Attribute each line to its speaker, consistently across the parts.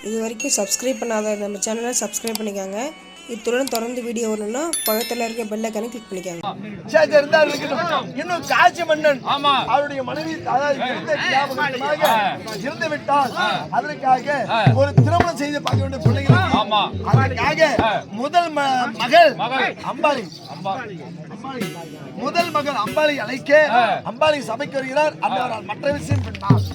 Speaker 1: இது வரைக்கும் சப்ஸ்கிரைப் பண்ணாத நம்ம சேனலை சப்ஸ்கிரைப் பண்ணிக்கோங்க. இத்துடன் தொடர்ந்து வீடியோ வரணும்னா பக்கத்தில் இருக்க பெல் ஐகானை கிளிக் பண்ணிக்கோங்க.
Speaker 2: இன்னும் காட்சி மன்னன் அவருடைய மனைவி இருந்து விட்டால் அதற்காக ஒரு திருமணம் செய்து பார்க்க வேண்டிய பிள்ளைகள் அதற்காக முதல் மகள் அம்பாளி முதல் மகள் அம்பாளி அழைக்க அம்பாளி சபைக்கு வருகிறார். அந்த மற்ற விஷயம் பின்னால்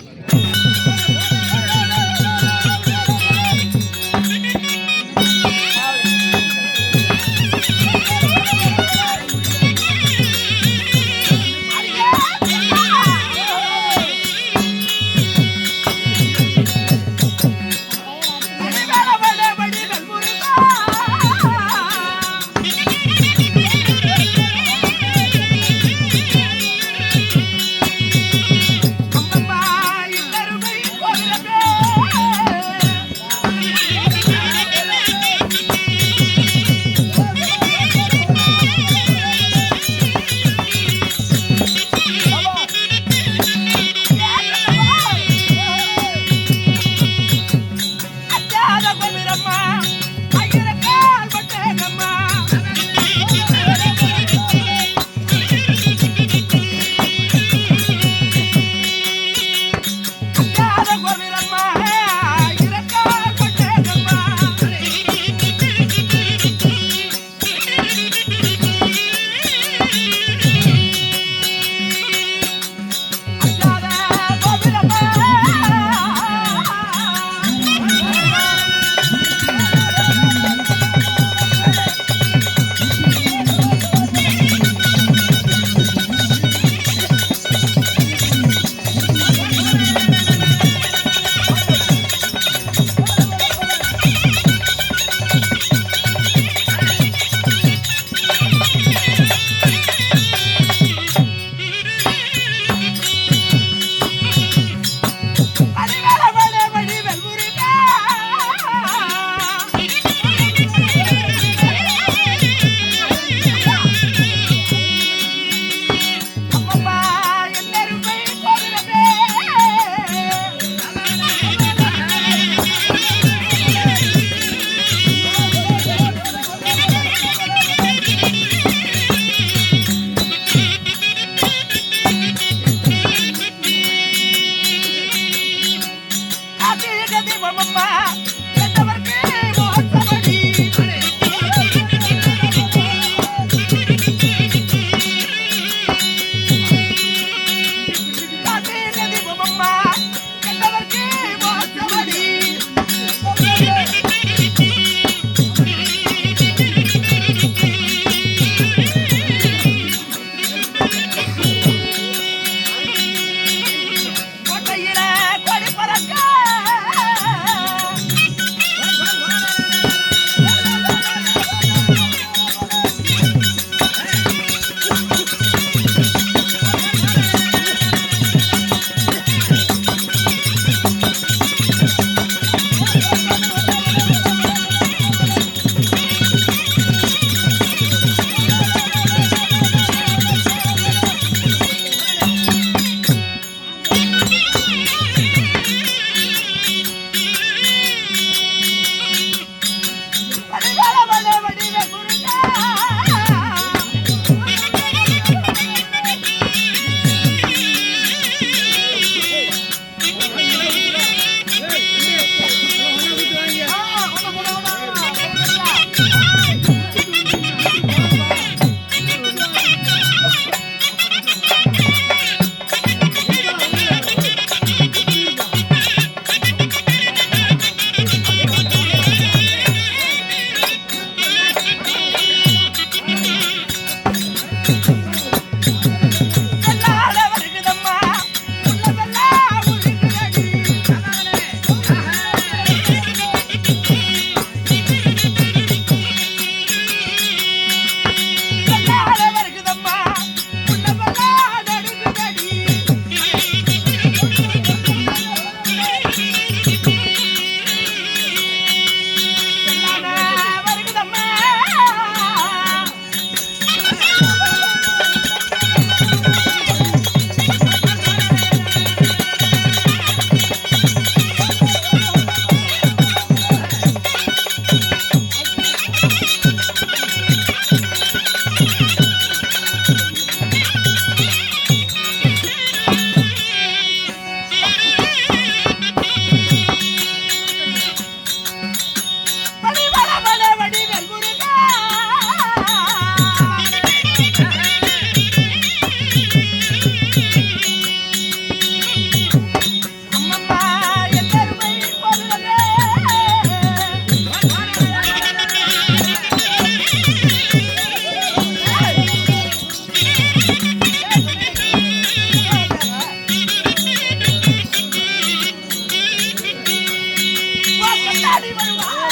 Speaker 3: தேடி வருவார்.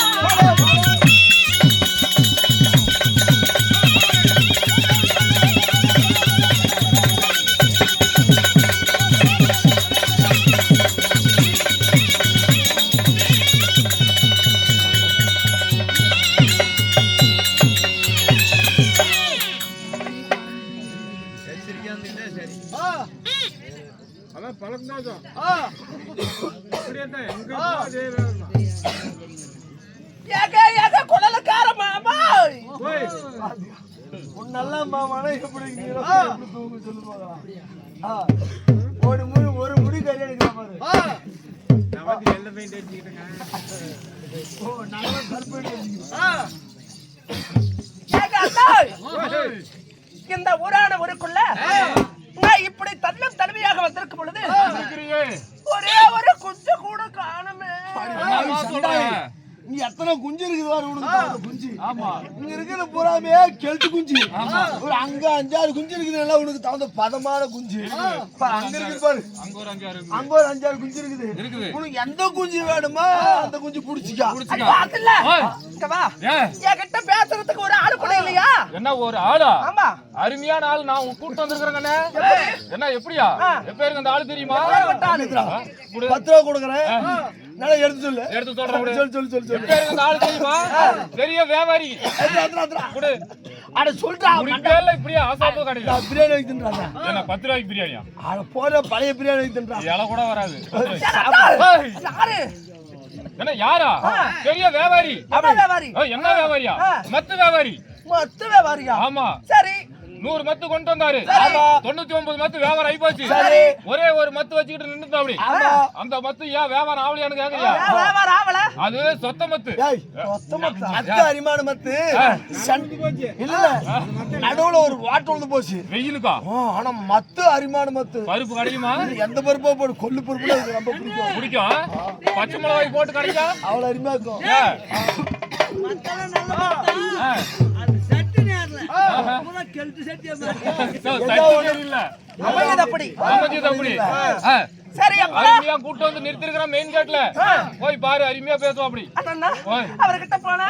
Speaker 3: குழலுக்கார மாமா
Speaker 2: நல்ல மாமானா எப்படி ஒரு முடி கறி எடுக்கிற பாரு.
Speaker 3: இந்த ஊரான ஊருக்குள்ள நான் இப்படி தன்னம் தனிமையாக வந்திருக்கும் பொழுது ஒரே ஒரு குஞ்சு கூட காணுமே.
Speaker 2: நீ எத்தனை குஞ்சு இருக்குது உனக்கு குஞ்சு. ஆமா இங்க இருக்கிற பூராமே கெல்ட்டு குஞ்சு. ஒரு அங்க 5-6 குஞ்சு இருக்குது உனக்கு தகுந்த பதமான குஞ்சு. அங்க இருக்குது பாரு, அங்க ஒரு 5-6 குஞ்சு இருக்குது. உனக்கு எந்த குஞ்சு வேணுமா அந்த குஞ்சு புடிச்சிக்கா.
Speaker 3: என்கிட்ட பேசுறதுக்கு ஒரு ஆளு கூட இல்லையா?
Speaker 4: என்ன ஒரு ஆளா?
Speaker 3: ஆமா
Speaker 4: அருமையான ஆள். நான் கூட்டு வந்திருக்கிறேங்க. என்ன எப்படியா எப்ப இருக்கு அந்த ஆளு தெரியுமா?
Speaker 2: 10 ரூபா கொடுக்குறேன். நல்லா எடுத்து சொல்லு.
Speaker 4: எடுத்து சொல்றேன்.
Speaker 2: சொல்லு சொல்லு.
Speaker 4: எப்ப இருக்கு அந்த ஆளு தெரியுமா? பெரிய வியாபாரி. குடு.
Speaker 2: அட சொல்றா.
Speaker 4: முடிக்கல இப்படியே ஆசாப்பு கடையில
Speaker 2: பிரியாணி வாங்கி தின்றாங்க.
Speaker 4: என்ன 10 ரூபாய்க்கு பிரியாணியா?
Speaker 2: அட போற பழைய பிரியாணி வாங்கி தின்றாங்க.
Speaker 4: இலை கூட வராது.
Speaker 3: யாரு?
Speaker 4: என்ன யாரா? பெரிய வியாபாரி.
Speaker 3: வியாபாரி.
Speaker 4: என்ன வியாபாரியா? மத்து வியாபாரி.
Speaker 3: மத்து வியாபாரியா?
Speaker 4: ஆமா.
Speaker 3: சரி
Speaker 4: 100 மத்து கொண்டு வந்தாரு. 99 மத்து வியாபாரம் ஆகி போச்சு. ஒரே ஒரு மத்து வச்சுக்கிட்டு நின்னுது அப்படி. அந்த மத்து ஏன் வியாபாரம் ஆவலையான்னு கேக்குறியா?
Speaker 3: வியாபாரம் ஆவல.
Speaker 4: அது சொத்த மத்து.
Speaker 2: மத்து அரிமான மத்து இல்ல நடுவுல ஒரு வாட்டு வந்து போச்சு
Speaker 4: வெயிலுக்கா.
Speaker 2: ஆனா மத்து அரிமான மத்து
Speaker 4: பருப்பு கிடைக்குமா?
Speaker 2: எந்த பருப்போ போடு, கொள்ளு பருப்பு எனக்கு ரொம்ப பிடிக்கும்.
Speaker 4: பிடிக்கும். பச்சை மிளகாய் போட்டு கிடைக்கா
Speaker 2: அவ்வளவு அருமையா இருக்கும்.
Speaker 3: சரி
Speaker 4: அருமையா கூட்டு வந்து நிறுத்திருக்கிறோம் மெயின் கேட்ல. போய் பாரு, அருமையா பேசுவோம் அப்படி.
Speaker 3: அவர்கிட்ட போனா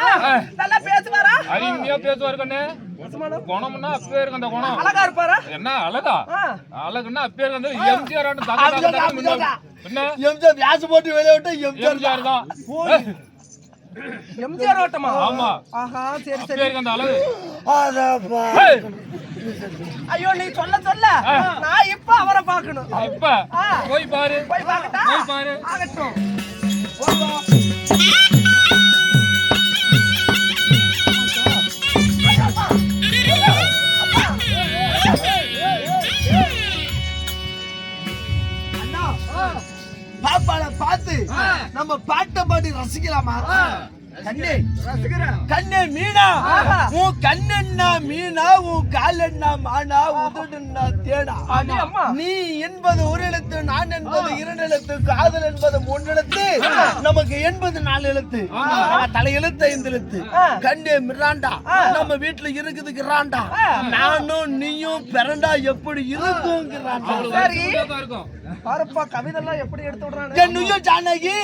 Speaker 3: நல்லா பேசுவாரா?
Speaker 4: அருமையா பேசுவாரு கண்ணு. குணம்னா அப்பே இருக்கு அந்த குணம்.
Speaker 3: அழகா இருப்பாரா?
Speaker 4: என்ன அழகா? அழகுன்னா அப்பே இருக்கு. எம்ஜிஆர்
Speaker 2: என்ன எம்ஜிஆர் வியாச போட்டு வெளியே விட்டு
Speaker 4: எம்ஜிஆர் தான்.
Speaker 3: எம்ஜிஆர் ஓட்டமா?
Speaker 4: ஆமா.
Speaker 3: ஆஹா சரி
Speaker 4: அப்பே
Speaker 3: சரி.
Speaker 4: இருக்கு அந்த அழகு.
Speaker 3: ஐயோ நீ சொல்ல நான் இப்ப அவரை பார்க்கணும்.
Speaker 4: இப்ப போய் பாரு.
Speaker 3: போய் பார்க்கட்டா?
Speaker 4: போய் பாரு.
Speaker 3: ஆகட்டும்.
Speaker 2: பாப்பால பார்த்து நம்ம பாட்டை பாடி ரசிக்கலாமா? கண்ணே கண்ணே மீனா, உன் கண்ணென்னா மீனா, உன் காலென்னா மானா, உதடுன்னா தேனா. நீ என்பது ஒரு எழுத்து, நான் என்பது 2 எழுத்து, காதல் என்பது 3 எழுத்து, நமக்கு என்பது 4 எழுத்து, தலை எழுத்து 5 எழுத்து. கண்ணே மிராண்டா, நம்ம வீட்டுல இருக்குது கிராண்டா, நானும் நீயும் பிறண்டா எப்படி இருக்கும் கிராண்டா.
Speaker 3: பாருப்பா கவிதெல்லாம் எப்படி எடுத்து விடுறானே.
Speaker 2: என்னையும் ஜானகி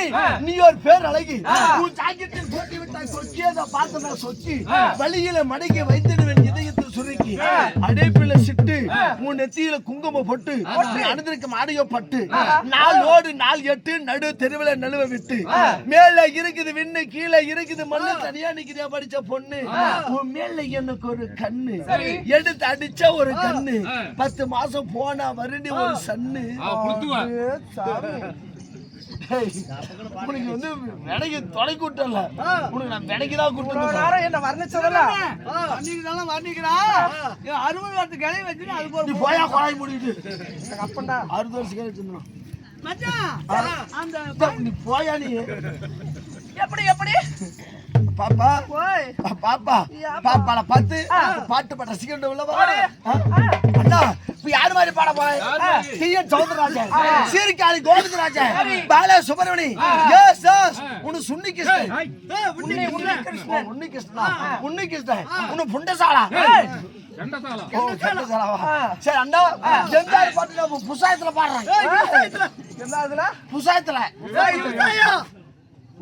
Speaker 2: நீ ஒரு பேர் அழகி, உன் ஜாக்கெட்டில் போட்டி விட்டாய் சொக்கியத பார்த்தா சொக்கி, வழியில மடக்கி வைத்திடுவேன் இதயத்தில் சுருக்கி, அடைப்பில சிட்டு உன் நெத்தியில குங்குமம் பொட்டு, அணிந்திருக்கும் ஆடையோ பட்டு, 4 நாள் 8 நடு தெருவில நழுவ விட்டு, மேல இருக்குது விண்ணு கீழே இருக்குது மண்ணு, தனியா நிக்கிறியா படிச்ச பொண்ணு, உன் மேல எனக்கு ஒரு கண்ணு எடுத்து அடிச்ச ஒரு கண்ணு, 10 மாசம் போனா வருண்டி ஒரு சன்னு. உனக்கு வந்து விடைக்கு தொலை கூட்டல, உனக்கு நான் விடைக்குதான் கூட்டம்.
Speaker 3: என்ன வர்ணிச்சதல்ல
Speaker 2: வர்ணிக்கிறா 60 வருஷத்து கிளை வச்சு அது போயா கொலை முடிட்டு
Speaker 3: அப்பண்டா
Speaker 2: 60 வருஷம் கிளை வச்சிருந்தோம். நீ போயா நீ
Speaker 3: எப்படி எப்படி
Speaker 2: பாப்பா பாப்பா பாப்பால பார்த்து பாட்டு பாட்ட ரசிக்கின்ற உள்ளவா அண்ணா இப்ப யாரு மாதிரி பாட போய் டிஎன் சௌந்தரராஜன், சீர்காழி கோவிந்தராஜன், பால சுப்பிரமணி, எஸ் எஸ் உன்னு சுன்னி கிருஷ்ணன், உன்னி கிருஷ்ணன் உன்னு புண்டசாலா சரி அண்ணா எந்த பாட்டு நம்ம புசாயத்துல பாடுறேன்.
Speaker 3: என்ன
Speaker 2: புசாயத்துல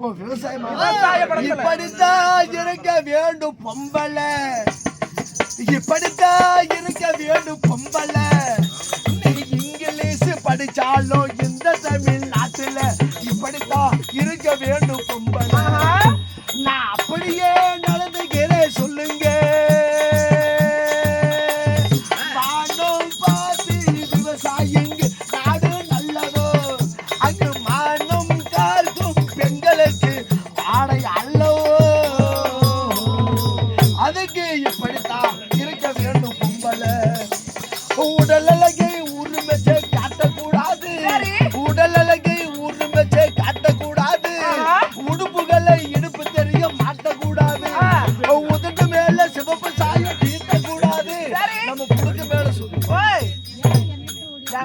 Speaker 2: ஓ விவசாயம்
Speaker 3: விவசாய படத்துல.
Speaker 2: இப்படித்தான் இருக்க வேண்டும் பொம்பளை, இப்படித்தான் இருக்க வேண்டும் பொம்பளை. நீ இங்கிலீஷ் படிச்சாலும் இந்த தமிழ்நாட்டுல இப்படித்தான் இருக்க வேண்டும் பொம்பளை. நான் அப்படியே நடந்துக்கிறேன் சொல்லுங்க. வானம் பார்த்து விவசாயிங்க நாடு நல்லதோ, அங்கு மானம் காக்கும் பெண்களுக்கு ஆடை அல்லவோ. அதுக்கு இப்படித்தான் இருக்க வேண்டும் பொம்பளை. உடல் அழகை உரிமைச்சை காட்டக்கூடாது, உடல் அழகை உரிமைச்சை காட்டக்கூடாது. உடுப்புகளை இடுப்பு தெரிய மாட்டக்கூடாது, உதட்டு மேல சிவப்பு சாயம் தீட்டக்கூடாது. நம்ம புடுக்கு மேல சொல்லு.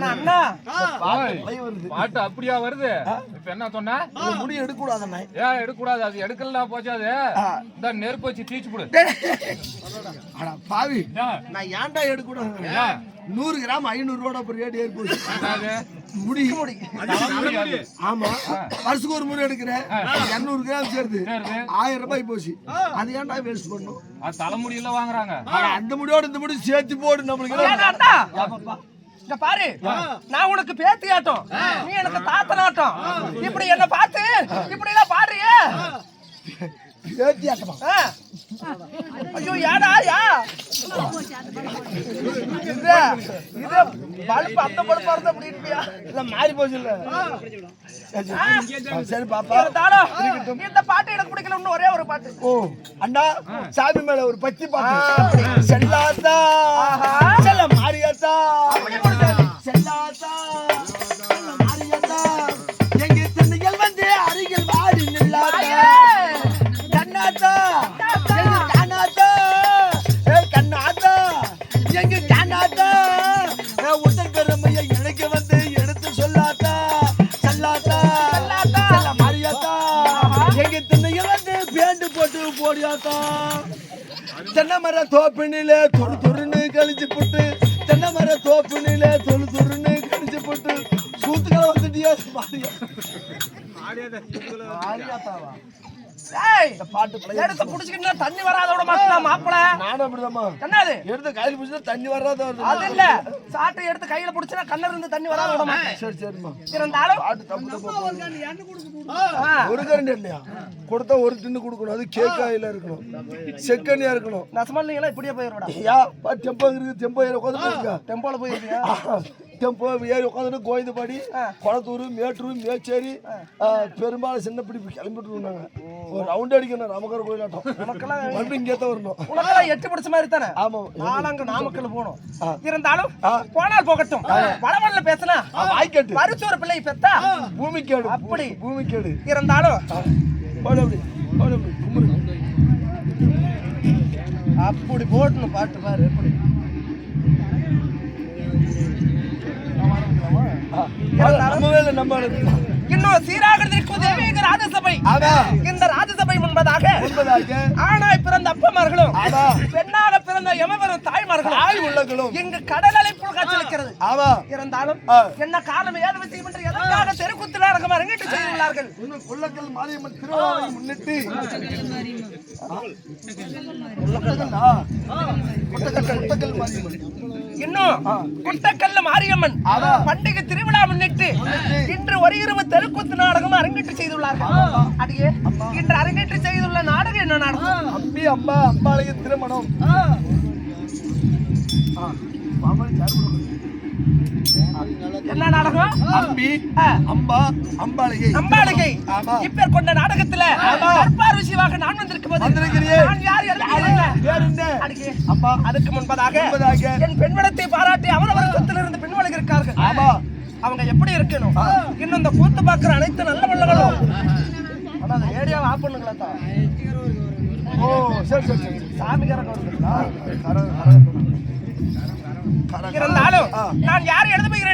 Speaker 3: அண்ணா
Speaker 4: பாட்டு அப்படியா வருது? இப்ப என்ன சொன்ன?
Speaker 2: முடி எடுக்கூடாது.
Speaker 4: ஏன் எடுக்கூடாது? அது எடுக்கலாம் போச்சு. அது இந்த நெருப்பு வச்சு தீச்சு போடு.
Speaker 2: அட பாவி, நான் ஏன்டா எடுக்கூடாது? 100 கிராம் 500 ரூபா ஒரு ரேட் ஏறி போச்சு. முடி ஆமா, வருஷத்துக்கு ஒரு முறை எடுக்கிறேன். 200 கிராம் சேருது, 1000 ரூபாய் போச்சு. அது ஏன்டா வேஸ்ட் பண்ணும்?
Speaker 4: அது தலைமுடியில வாங்குறாங்க.
Speaker 2: அந்த முடியோட இந்த முடி சேர்த்து போடு நம்மளுக்கு.
Speaker 3: இங்க பாரு, நான் உனக்கு பேத்தி ஆட்டம், நீ எனக்கு தாத்தனாட்டம். இப்படி என்ன பார்த்து இப்படி எல்லாம் பாடுறியே?
Speaker 2: பேத்தி ஆட்டமா?
Speaker 3: ஐயோ யாடா யா இது பல்ப் அந்த பல்ப் வரத முடியலையா?
Speaker 2: இல்ல மாறி போச்சு. இல்ல சரி பாப்பா,
Speaker 3: இந்த பாட்டு எனக்கு பிடிக்கல. இன்னும் ஒரே ஒரு பாட்டு.
Speaker 2: ஓ அண்ணா, சாமி மேல ஒரு பத்தி பாட்டு. செல்லாத்தா செல்ல மாரியாத்தா, செல்லாத்தா செல்ல மாரியாத்தா, எங்க திண்ணைகள் வந்து அருகில் வாடி நில்லாத்தா. கண்ணாத்தா எங்க கண்ணாத்தா, கண்ணாத்தா எங்க கண்ணாத்தா, உடல் பெருமையை எனக்கு வந்து எடுத்து சொல்லாத்தா. செல்லாத்தா செல்ல மாரியாத்தா, எங்க திண்ணைகள் வந்து பேண்டு போட்டு போடியாத்தா. தென்னை மர தோப்பினில தொரு தொருன்னு கழிச்சு போட்டு, தென்னை மர தோப்பினில தொரு தொருன்னு கழிச்சு போட்டு, சூத்துக்களை வந்துட்டியா? மாரியாத்தாவா? பாட்டு
Speaker 3: எடுத்து புடிச்சுக்கிட்டா தண்ணி வராதோட மாட்டலாம் மாப்பிள.
Speaker 2: நானும் அப்படிதாம்மா.
Speaker 3: என்னது
Speaker 2: எடுத்து கையில புடிச்சா தண்ணி வராத வருது.
Speaker 3: அது இல்ல, சாட்டை எடுத்து கையில புடிச்சா கண்ணல இருந்து தண்ணி வராதோட மாட்டேன்.
Speaker 2: சரி சரிம்மா.
Speaker 3: இருந்தாலும்
Speaker 2: பாட்டு தப்பு தப்பு. ஒரு கரண்ட் இல்லையா கொடுத்தா ஒரு டின்னு கொடுக்கணும். அது கேக்காயில இருக்கணும், செக்கனியா இருக்கணும்.
Speaker 3: நசமல்ல இப்படியே போயிடுறா.
Speaker 2: யா டெம்போ இருக்கு, டெம்போ ஏறி உட்காந்து போயிருக்கா.
Speaker 3: டெம்போல போயிருக்கியா?
Speaker 2: டெம்போ ஏறி உட்காந்துட்டு கோயந்தபாடி, குளத்தூர், மேட்டூர், மேச்சேரி, பெரும்பாலும் சின்ன பிடி கிளம்பிட்டு இருந்தாங்க. ஒரு ரவுண்ட் அடிக்கணும் நமக்கர் கோயிலாட்டம். நமக்கெல்லாம் மறுபடியும் இங்கே தான் வரணும். உனக்கெல்லாம் 8 பிடிச்ச மாதிரி தானே? ஆமா, நாங்க நாமக்கல் போனோம். இருந்தாலும் போனால் போகட்டும். வளவல்ல பேசினா வாய்க்கட்டு மருத்துவ பிள்ளை பெத்தா பூமிக்கேடு. அப்படி பூமிக்கேடு இருந்தாலும் அப்படி போடணும். பாட்டு பாரு எப்படி இன்னும் சீராக இருக்கும் ராஜசபை. இந்த ராஜசபை முன்பதாக ஆணாய் பிறந்த அப்பமார்களும் பெண்ணாக பிறந்த எமவரும் தாய்மார்களும் இங்கு கடல் அலைப்புள் காட்சியளிக்கிறது. இருந்தாலும் என்ன காலம் ஏழு விஷயம் என்று எதற்காக தெருக்குத்து நாடகம் அரங்கேற்று செய்துள்ளார்கள். குள்ளக்கல் மாரியம்மன் திருவிழாவை முன்னிட்டு
Speaker 3: இன்னும் குட்டக்கல்ல மாரியம்மன் பண்டிகை திருவிழா முன்னிட்டு இன்று வருகிற தெருக்கூத்து நாடகம் அரங்கேற்று செய்துள்ளார்கள். அடியே இன்று அரங்கேற்று செய்துள்ள நாடகம் என்ன நாடகம்?
Speaker 2: அம்பி அம்மா அம்பாளைய திருமணம்.
Speaker 3: என்ன நாடகம்?
Speaker 2: அம்பி அம்பா அம்பாளிகை.
Speaker 3: அம்பாளிகை இப்பேர் கொண்ட நாடகத்துல தர்பார் விஷயமாக நான் வந்திருக்கிறேன். நான் யார் அதுக்கு முன்பதாக என் பெண்மணத்தை பாராட்டி அவரவரத்தில் இருந்து பெண்மணி இருக்கார்கள். அவங்க எப்படி இருக்கணும்? இன்னும் இந்த கூத்து பார்க்கிற அனைத்து நல்ல வல்லங்களும் ஆனா அந்த ஏரியாவை ஆஃப் பண்ணுங்களா தான். ஓ சரி சரி சரி. சாமிக்காரங்க வருதுங்களா? இருந்தாலும் நான் யாரும் எழுத போகிறேன்.